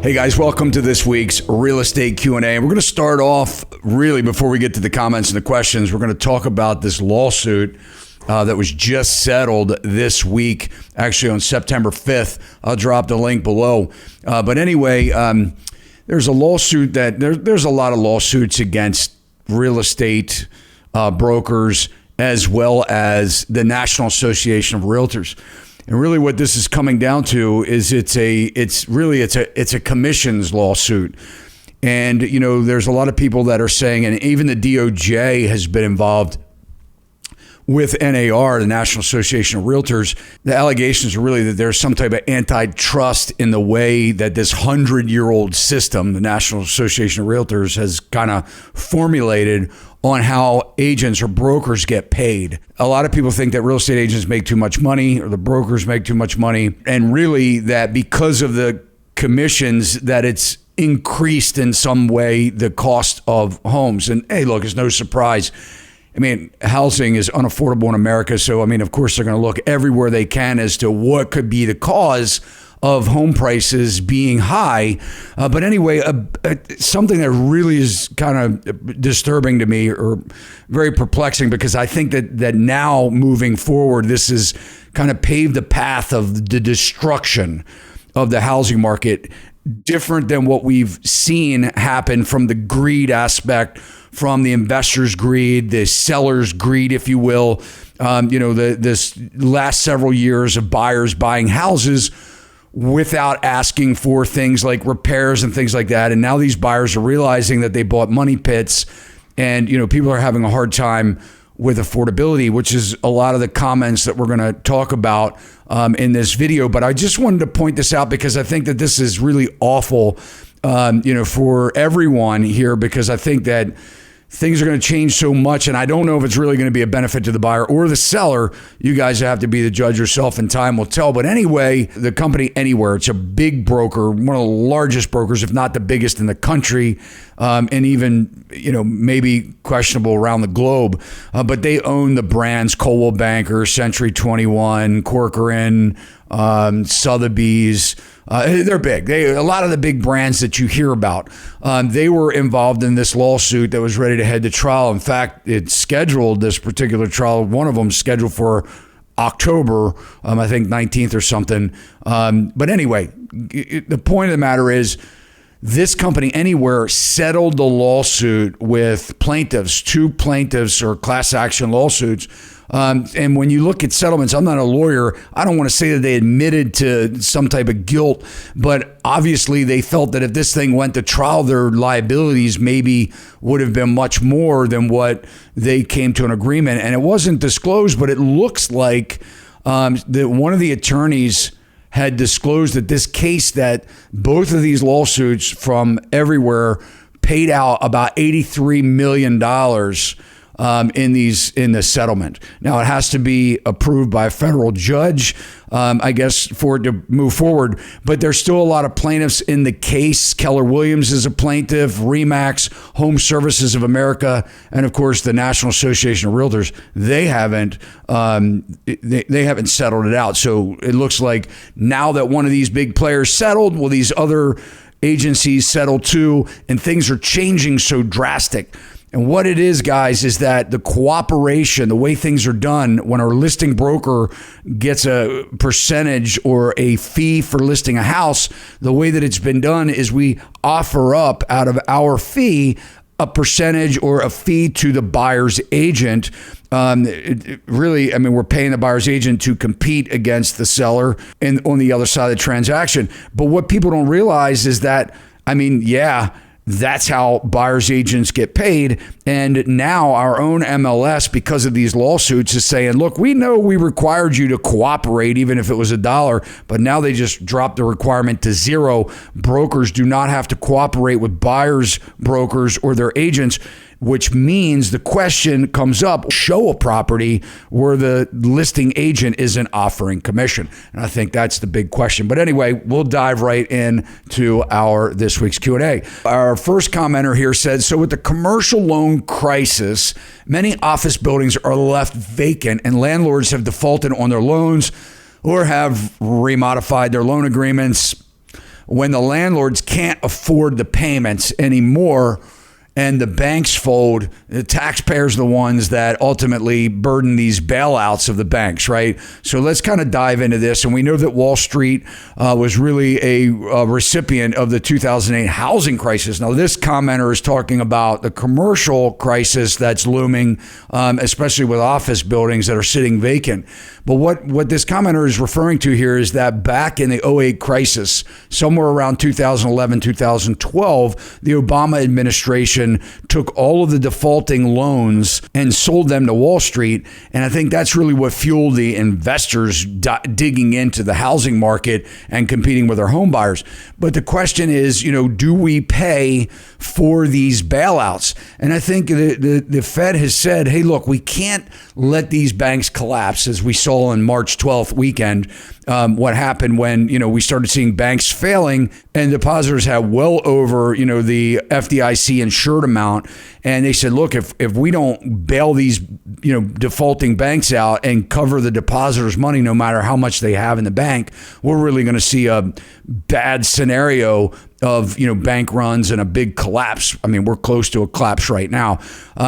Hey guys, welcome to this week's Real Estate Q&A. We're going to start off, really, before we get to the comments and the questions, we're going to talk about this lawsuit that was just settled this week, actually on September 5th. I'll drop the link below. But anyway, there's a lawsuit that there's a lot of lawsuits against real estate brokers as well as the National Association of Realtors. And really what this is coming down to is it's a commissions lawsuit. And, you know, there's a lot of people that are saying, and even the DOJ has been involved with NAR, the National Association of Realtors. The allegations are really that there's some type of antitrust in the way that this 100-year-old system, the National Association of Realtors, has kind of formulated on how agents or brokers get paid. A lot of people think that real estate agents make too much money or the brokers make too much money, and really that because of the commissions that it's increased in some way the cost of homes. And hey, look, it's no surprise. I mean, housing is unaffordable in America. So, I mean, of course, they're going to look everywhere they can as to what could be the cause of home prices being high. But anyway, something that really is kind of disturbing to me or very perplexing, because I think that now moving forward, this is kind of paved the path of the destruction of the housing market, different than what we've seen happen from the greed aspect, from the investors' greed, the sellers' greed, if you will. This last several years of buyers buying houses without asking for things like repairs and things like that. And now these buyers are realizing that they bought money pits, and, you know, people are having a hard time with affordability, which is a lot of the comments that we're going to talk about in this video. But I just wanted to point this out because I think that this is really awful, for everyone here, because I think that things are going to change so much, and I don't know if it's really going to be a benefit to the buyer or the seller. You guys have to be the judge yourself, and time will tell. But anyway, the company Anywhere, it's a big broker, one of the largest brokers, if not the biggest in the country, and even, maybe questionable around the globe. But they own the brands Coldwell Banker, Century 21, Corcoran, Sotheby's. They're big. A lot of the big brands that you hear about, they were involved in this lawsuit that was ready to head to trial. In fact, it's scheduled, this particular trial, one of them scheduled for October, I think 19th or something. But anyway, the point of the matter is, this company Anywhere settled the lawsuit with plaintiffs, two plaintiffs or class action lawsuits. And when you look at settlements, I'm not a lawyer. I don't want to say that they admitted to some type of guilt, but obviously they felt that if this thing went to trial, their liabilities maybe would have been much more than what they came to an agreement. And it wasn't disclosed, but it looks like that one of the attorneys had disclosed that this case, that both of these lawsuits from Everywhere paid out about $83 million in the settlement. Now, it has to be approved by a federal judge, I guess, for it to move forward. But there's still a lot of plaintiffs in the case. Keller Williams is a plaintiff, Remax, Home Services of America, and of course the National Association of Realtors. They haven't settled it out. So it looks like now that one of these big players settled, well, these other agencies settle too, and things are changing so drastic. And what it is, guys, is that the cooperation, the way things are done, when our listing broker gets a percentage or a fee for listing a house, the way that it's been done is we offer up out of our fee a percentage or a fee to the buyer's agent. Really, I mean, we're paying the buyer's agent to compete against the seller and on the other side of the transaction. But what people don't realize is that, that's how buyer's agents get paid. And now our own MLS, because of these lawsuits, is saying, look, we know we required you to cooperate even if it was $1, but now they just dropped the requirement to zero. Brokers do not have to cooperate with buyers, brokers, or their agents, which means the question comes up, show a property where the listing agent isn't offering commission. And I think that's the big question. But anyway, we'll dive right into this week's Q&A. Our first commenter here said, so with the commercial loan crisis, many office buildings are left vacant and landlords have defaulted on their loans or have remodified their loan agreements. when the landlords can't afford the payments anymore and the banks fold, the taxpayers are the ones that ultimately burden these bailouts of the banks, right? So let's kind of dive into this. And we know that Wall Street was really a recipient of the 2008 housing crisis. Now, this commenter is talking about the commercial crisis that's looming, especially with office buildings that are sitting vacant. But what this commenter is referring to here is that back in the 2008 crisis, somewhere around 2011, 2012, the Obama administration took all of the defaulting loans and sold them to Wall Street. And I think that's really what fueled the investors digging into the housing market and competing with our home buyers. But the question is, do we pay for these bailouts? And I think the Fed has said, hey, look, we can't let these banks collapse, as we saw in March 12th weekend. What happened when, we started seeing banks failing and depositors had well over, the FDIC insured amount. And they said, look, if we don't bail these, defaulting banks out and cover the depositors' money, no matter how much they have in the bank, we're really going to see a bad scenario of, bank runs and a big collapse. I mean, we're close to a collapse right now.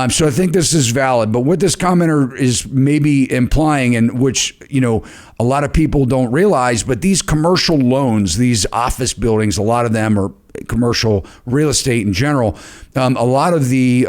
So I think this is valid. But what this commenter is maybe implying, and which, a lot of people don't realize, but these commercial loans, these office buildings, a lot of them are commercial real estate in general. A lot of the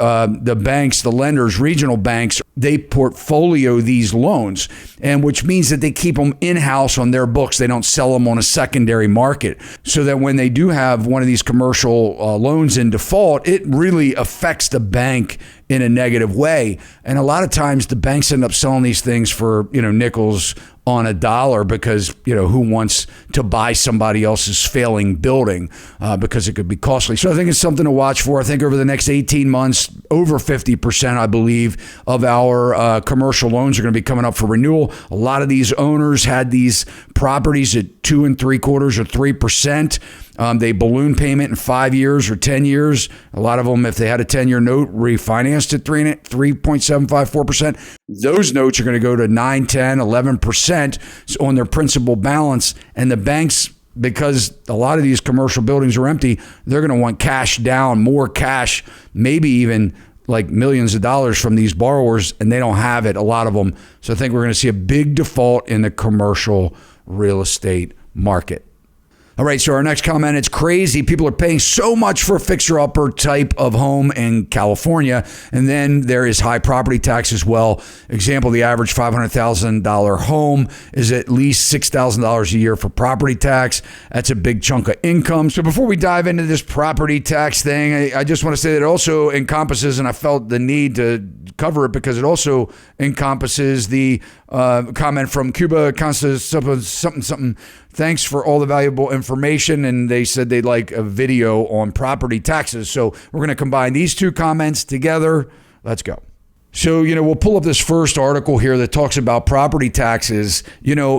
banks, the lenders, regional banks, they portfolio these loans, and which means that they keep them in-house on their books. They don't sell them on a secondary market, so that when they do have one of these commercial loans in default, it really affects the bank in a negative way. And a lot of times the banks end up selling these things for, nickels on a dollar, because, who wants to buy somebody else's failing building because it could be costly. So I think it's something to watch for. I think over the next 18 months, over 50%, I believe, of our commercial loans are going to be coming up for renewal. A lot of these owners had these properties at 2 3/4 or 3%. They balloon payment in 5 years or 10 years. A lot of them, if they had a 10-year note, refinanced at 3.754%. Those notes are going to go to 9, 10, 11% on their principal balance. And the banks, because a lot of these commercial buildings are empty, they're going to want cash down, more cash, maybe even like millions of dollars from these borrowers, and they don't have it, a lot of them. So I think we're going to see a big default in the commercial real estate market. All right, so our next comment, it's crazy. People are paying so much for a fixer-upper type of home in California, and then there is high property tax as well. Example, the average $500,000 home is at least $6,000 a year for property tax. That's a big chunk of income. So before we dive into this property tax thing, I just want to say that it also encompasses, and I felt the need to cover it because it also encompasses the comment from Cuba, something. Thanks for all the valuable information. And they said they'd like a video on property taxes. So we're going to combine these two comments together. Let's go. So, we'll pull up this first article here that talks about property taxes,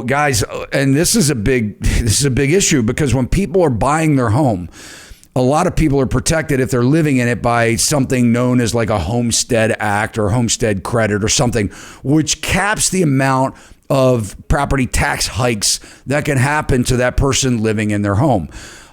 guys, and this is a big issue, because when people are buying their home, a lot of people are protected if they're living in it by something known as like a Homestead Act or Homestead Credit or something, which caps the amount of property tax hikes that can happen to that person living in their home.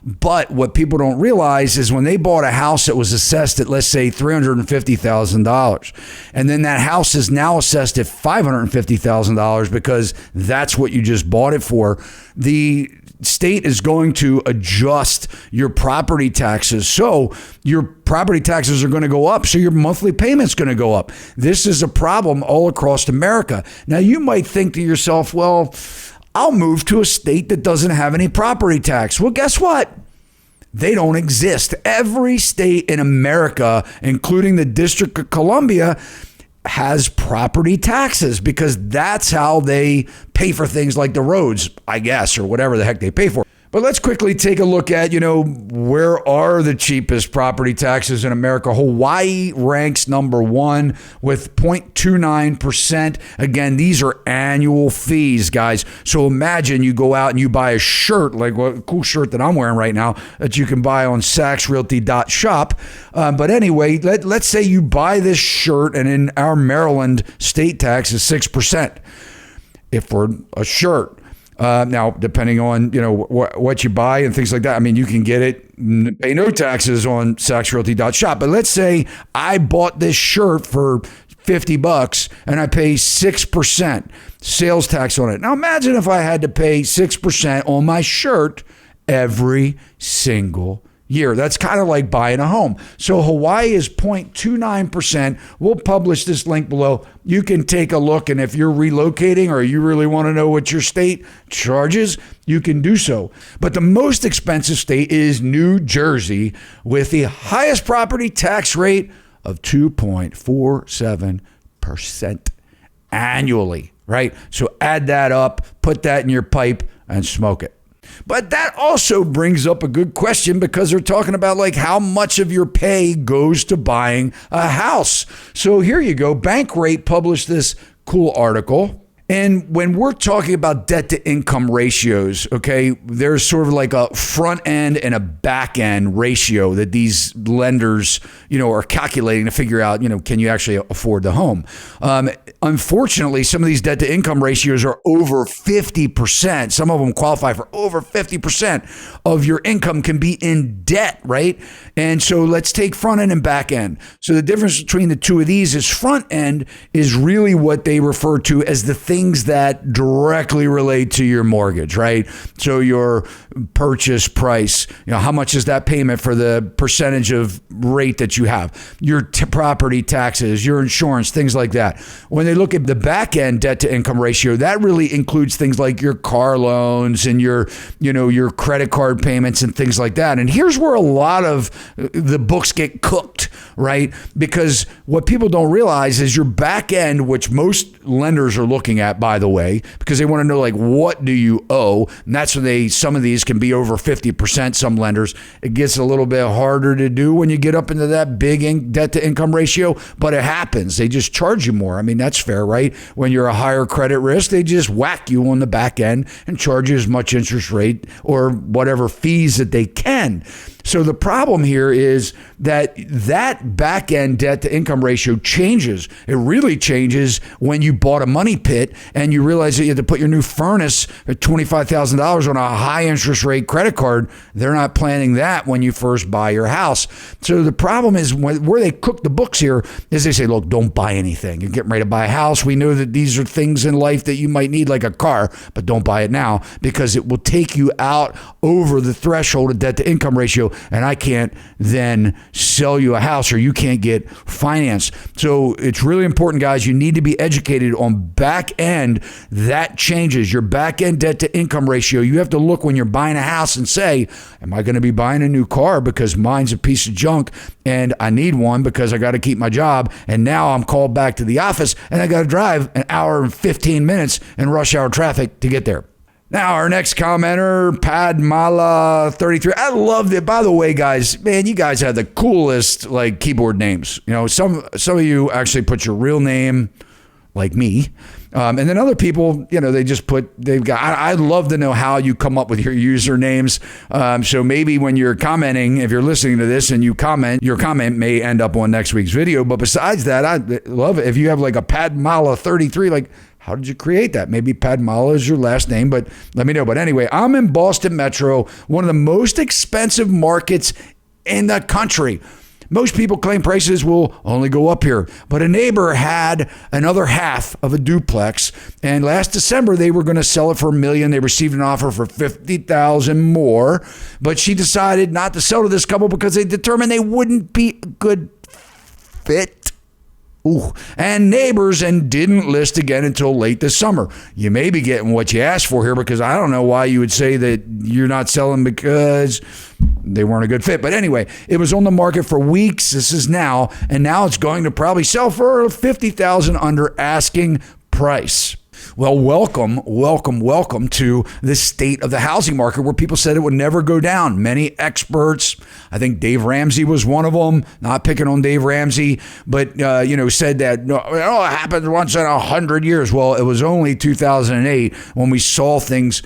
But what people don't realize is when they bought a house that was assessed at, let's say, $350,000, and then that house is now assessed at $550,000 because that's what you just bought it for, the state is going to adjust your property taxes. So your property taxes are going to go up. So your monthly payment's going to go up. This is a problem all across America. Now, you might think to yourself, well, I'll move to a state that doesn't have any property tax. Well, guess what? They don't exist. Every state in America, including the District of Columbia, has property taxes, because that's how they pay for things like the roads, I guess, or whatever the heck they pay for. But let's quickly take a look at, where are the cheapest property taxes in America? Hawaii ranks number one with 0.29%. Again, these are annual fees, guys. So imagine you go out and you buy a shirt, like a cool shirt that I'm wearing right now, that you can buy on SachsRealty.shop. But anyway, let's say you buy this shirt, and in our Maryland, state tax is 6%. If for a shirt, Now, depending on, what you buy and things like that, I mean, you can get it, pay no taxes on SachsRealty.shop. But let's say I bought this shirt for $50 and I pay 6% sales tax on it. Now, imagine if I had to pay 6% on my shirt every single year. That's kind of like buying a home. So Hawaii is 0.29%. We'll publish this link below. You can take a look, and if you're relocating or you really want to know what your state charges, you can do so. But the most expensive state is New Jersey, with the highest property tax rate of 2.47% annually, right? So add that up, put that in your pipe, and smoke it. But that also brings up a good question, because they're talking about like how much of your pay goes to buying a house. So here you go. Bankrate published this cool article. And when we're talking about debt to income ratios, okay, there's sort of like a front end and a back end ratio that these lenders, are calculating to figure out, can you actually afford the home? Unfortunately, some of these debt to income ratios are over 50%. Some of them qualify for over 50% of your income can be in debt, right? And so let's take front end and back end. So the difference between the two of these is front end is really what they refer to as the things that directly relate to your mortgage, right? So your purchase price, how much is that payment for the percentage of rate that you have, your property taxes, your insurance, things like that. When they look at the back end debt to income ratio, that really includes things like your car loans and your credit card payments and things like that. And here's where a lot of the books get cooked, right? Because what people don't realize is your back end, which most lenders are looking at, by the way, because they want to know, like, what do you owe? And that's when some of these can be over 50%, some lenders. It gets a little bit harder to do when you get up into that big debt to income ratio, but it happens. They just charge you more. I mean, that's fair, right? When you're a higher credit risk, they just whack you on the back end and charge you as much interest rate or whatever fees that they can. So the problem here is that back end debt to income ratio changes. It really changes when you bought a money pit and you realize that you had to put your new furnace at $25,000 on a high interest rate credit card. They're not planning that when you first buy your house. So the problem is where they cook the books here is they say, look, don't buy anything. You're getting ready to buy a house. We know that these are things in life that you might need, like a car, but don't buy it now because it will take you out over the threshold of debt to income ratio. And I can't then sell you a house, or you can't get financed. So it's really important, guys. You need to be educated on back end. That changes your back end debt to income ratio. You have to look when you're buying a house and say, am I going to be buying a new car because mine's a piece of junk and I need one because I got to keep my job, and now I'm called back to the office and I got to drive an hour and 15 minutes in rush hour traffic to get there. Now, our next commenter, Padmala33. I love it. By the way, guys, man, you guys have the coolest keyboard names. Some of you actually put your real name, like me. And then other people, they just I'd love to know how you come up with your usernames. So maybe when you're commenting, if you're listening to this and you comment, your comment may end up on next week's video. But besides that, I love it. If you have like a Padmala33, how did you create that? Maybe Padmala is your last name, but let me know. But anyway, I'm in Boston Metro, one of the most expensive markets in the country. Most people claim prices will only go up here, but a neighbor had another half of a duplex, and last December they were going to sell it for $1 million. They received an offer for $50,000 more, but she decided not to sell to this couple because they determined they wouldn't be a good fit. And neighbors, and didn't list again until late this summer. You may be getting what you asked for here, because I don't know why you would say that you're not selling because they weren't a good fit. But anyway, it was on the market for weeks. This is now, and now it's going to probably sell for $50,000 under asking price. Well, welcome to the state of the housing market, where people said it would never go down. Many experts, I think Dave Ramsey was one of them, not picking on Dave Ramsey, but, said that it happens once in 100 years. Well, it was only 2008 when we saw things,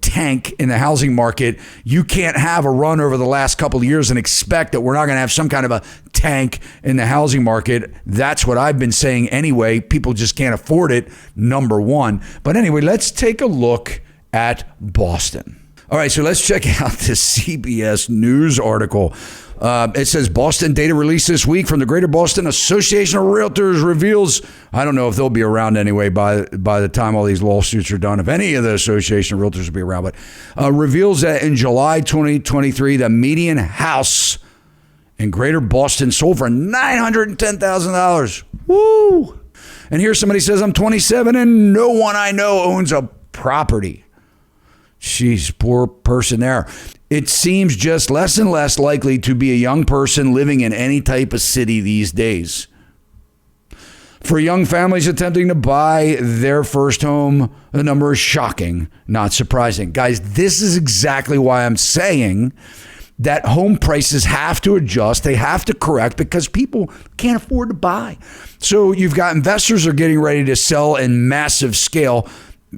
tank in the housing market. You can't have a run over the last couple of years and expect that we're not going to have some kind of a tank in the housing market. That's what I've been saying anyway. People just can't afford it, number one. But anyway, let's take a look at Boston. All right, so let's check out this CBS News article. It says Boston data released this week from the Greater Boston Association of Realtors reveals, I don't know if they'll be around anyway by the time all these lawsuits are done, if any of the Association of Realtors will be around, but reveals that in July 2023, the median house in Greater Boston sold for $910,000. Woo! And here somebody says, I'm 27 and no one I know owns a property. Jeez, poor person there. It seems just less and less likely to be a young person living in any type of city these days. For young families attempting to buy their first home, the number is shocking, not surprising. Guys, this is exactly why I'm saying that home prices have to adjust. They have to correct because people can't afford to buy. So you've got investors are getting ready to sell in massive scale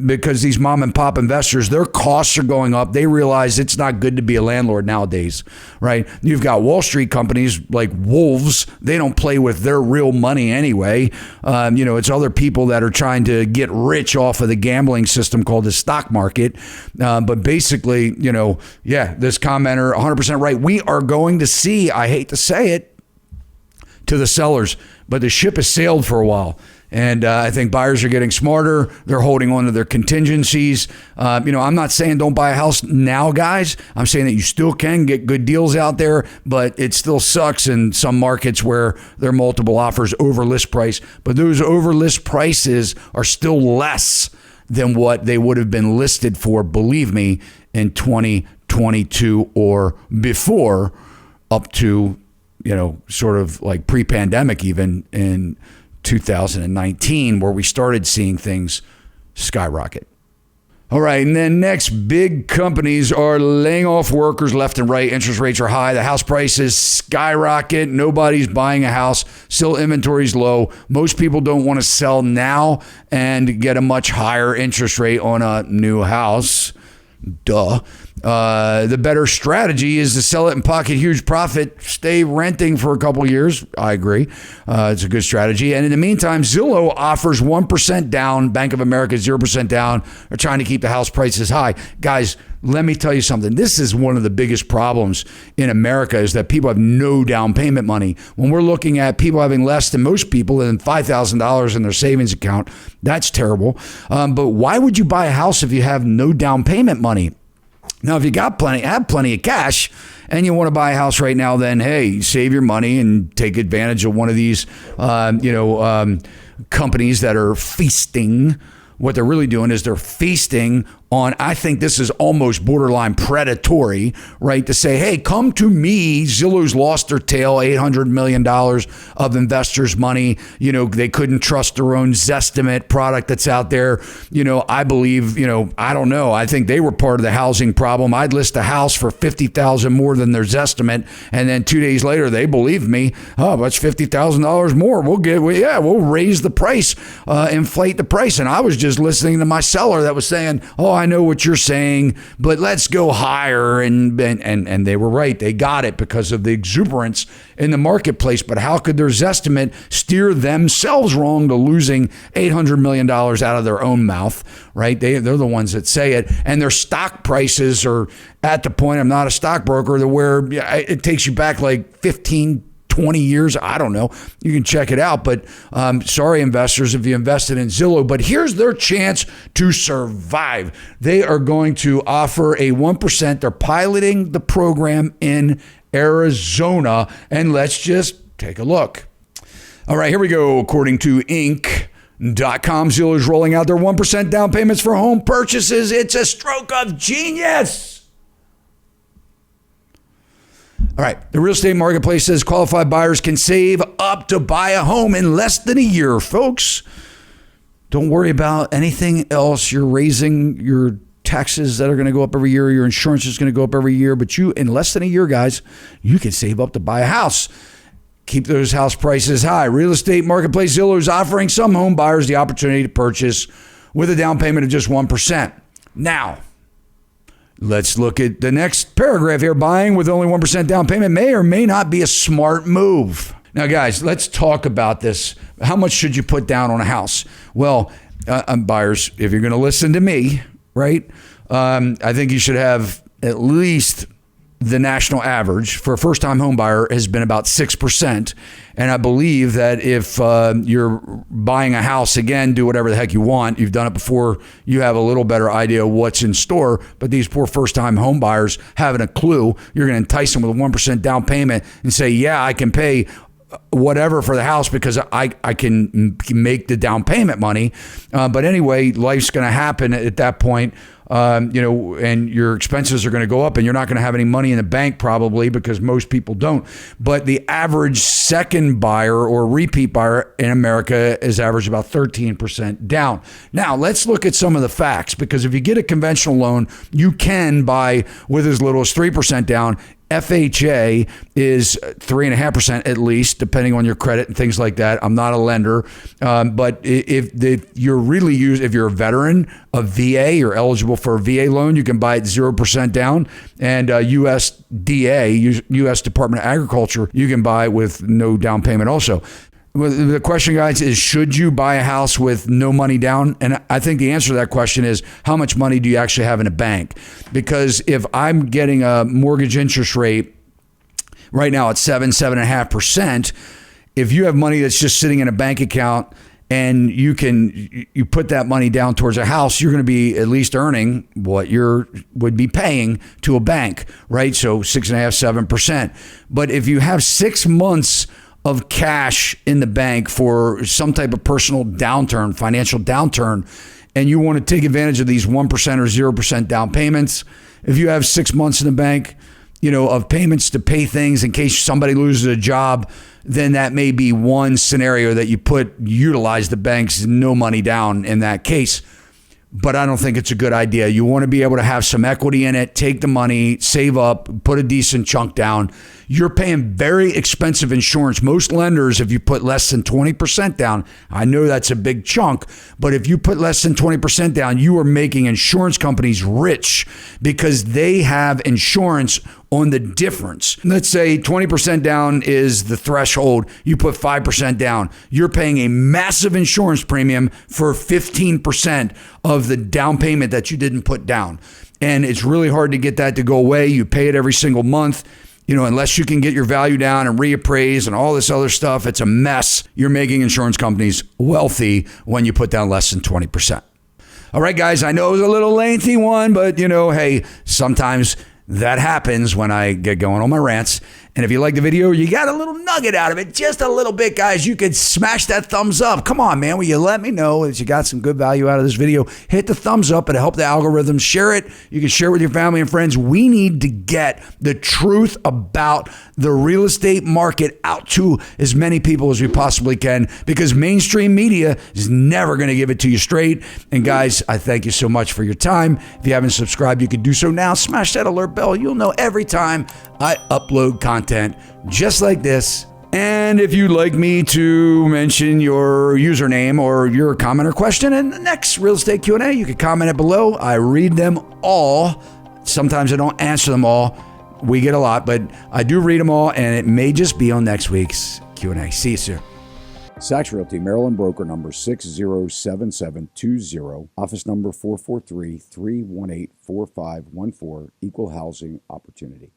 because these mom and pop investors, their costs are going up. They realize it's not good to be a landlord nowadays, right? You've got Wall Street companies like wolves. They don't play with their real money anyway. It's other people that are trying to get rich off of the gambling system called the stock market. But basically, this commenter, 100% right. We are going to see, I hate to say it to the sellers, but the ship has sailed for a while. And I think buyers are getting smarter. They're holding on to their contingencies. I'm not saying don't buy a house now, guys. I'm saying that you still can get good deals out there, but it still sucks in some markets where there are multiple offers over list price. But those over list prices are still less than what they would have been listed for, believe me, in 2022 or before, up to, sort of like pre-pandemic even in 2019, where we started seeing things skyrocket. All right, and then next, big companies are laying off workers left and right. Interest rates are high. The house prices skyrocket. Nobody's buying a house. Still, inventory's low. Most people don't want to sell now and get a much higher interest rate on a new house. Duh. The better strategy is to sell it and pocket huge profit, stay renting for a couple of years. I agree. It's a good strategy. And in the meantime, Zillow offers 1% down. Bank of America, 0% down. They're trying to keep the house prices high. Guys, let me tell you something. This is one of the biggest problems in America is that people have no down payment money. When we're looking at people having less than most people than $5,000 in their savings account, that's terrible. But why would you buy a house if you have no down payment money? Now, if you have plenty of cash and you want to buy a house right now, then, hey, save your money and take advantage of one of these, companies that are feasting. What they're really doing is they're feasting on, I think this is almost borderline predatory, right? To say, hey, come to me. Zillow's lost their tail, $800 million of investors' money. They couldn't trust their own Zestimate product that's out there. I believe, I don't know. I think they were part of the housing problem. I'd list a house for $50,000 more than their Zestimate. And then 2 days later, they believed me. Oh, that's $50,000 more. We'll raise the price, inflate the price. And I was just listening to my seller that was saying, oh, I know what you're saying, but let's go higher. And they were right. They got it because of the exuberance in the marketplace. But how could their Zestimate steer themselves wrong to losing $800 million out of their own mouth, right? They're the ones that say it. And their stock prices are at the point, I'm not a stockbroker, where it takes you back like 15, 20 years. I don't know. You can check it out. But sorry, investors, if you invested in Zillow. But here's their chance to survive. They are going to offer a 1%. They're piloting the program in Arizona. And let's just take a look. All right, here we go. According to Inc.com, Zillow is rolling out their 1% down payments for home purchases. It's a stroke of genius. All right. The real estate marketplace says qualified buyers can save up to buy a home in less than a year, folks. Don't worry about anything else. You're raising your taxes that are going to go up every year. Your insurance is going to go up every year. But in less than a year, guys, you can save up to buy a house. Keep those house prices high. Real estate marketplace Zillow is offering some home buyers the opportunity to purchase with a down payment of just 1%. Now, let's look at the next paragraph here. Buying with only 1% down payment may or may not be a smart move. Now, guys, let's talk about this. How much should you put down on a house? Well, buyers, if you're going to listen to me, right? I think you should have at least the national average for a first-time home buyer has been about 6%. And I believe that if you're buying a house, again, do whatever the heck you want. You've done it before. You have a little better idea of what's in store. But these poor first-time home buyers haven't a clue. You're going to entice them with a 1% down payment and say, yeah, I can pay whatever for the house because I can make the down payment money. But anyway, life's going to happen at that point. And your expenses are going to go up and you're not going to have any money in the bank probably because most people don't. But the average second buyer or repeat buyer in America is average about 13% down. Now, let's look at some of the facts, because if you get a conventional loan, you can buy with as little as 3% down. FHA is 3.5% at least, depending on your credit and things like that. I'm not a lender, but if you're a veteran, a VA, you're eligible for a VA loan. You can buy it 0% down, and USDA, U.S. Department of Agriculture, you can buy with no down payment also. The question, guys, is should you buy a house with no money down? And I think the answer to that question is how much money do you actually have in a bank? Because if I'm getting a mortgage interest rate right now at 7.5%, if you have money that's just sitting in a bank account and you put that money down towards a house, you're going to be at least earning what would be paying to a bank, right? So 6.5%, 7%. But if you have 6 months of cash in the bank for some type of personal downturn, financial downturn, and you want to take advantage of these 1% or 0% down payments, if you have 6 months in the bank, of payments to pay things in case somebody loses a job, then that may be one scenario that you utilize the bank's no money down in that case. But I don't think it's a good idea. You want to be able to have some equity in it, take the money, save up, put a decent chunk down. You're paying very expensive insurance. Most lenders, if you put less than 20% down, I know that's a big chunk, but if you put less than 20% down, you are making insurance companies rich because they have insurance on the difference. Let's say 20% down is the threshold. You put 5% down. You're paying a massive insurance premium for 15% of the down payment that you didn't put down. And it's really hard to get that to go away. You pay it every single month. Unless you can get your value down and reappraise and all this other stuff, it's a mess. You're making insurance companies wealthy when you put down less than 20%. All right, guys, I know it was a little lengthy one, but hey, sometimes that happens when I get going on my rants. And if you like the video, you got a little nugget out of it, just a little bit, guys, you could smash that thumbs up. Come on, man. Will you let me know that you got some good value out of this video? Hit the thumbs up. It'll help the algorithm. Share it. You can share it with your family and friends. We need to get the truth about the real estate market out to as many people as we possibly can, because mainstream media is never going to give it to you straight. And guys, I thank you so much for your time. If you haven't subscribed, you can do so now. Smash that alert bell. You'll know every time I upload content just like this. And if you'd like me to mention your username or your comment or question in the next Real Estate Q&A, you can comment it below. I read them all. Sometimes I don't answer them all. We get a lot, but I do read them all, and it may just be on next week's Q&A. See you soon. Sachs Realty, Maryland broker number 607720, office number 443-318-4514, equal housing opportunity.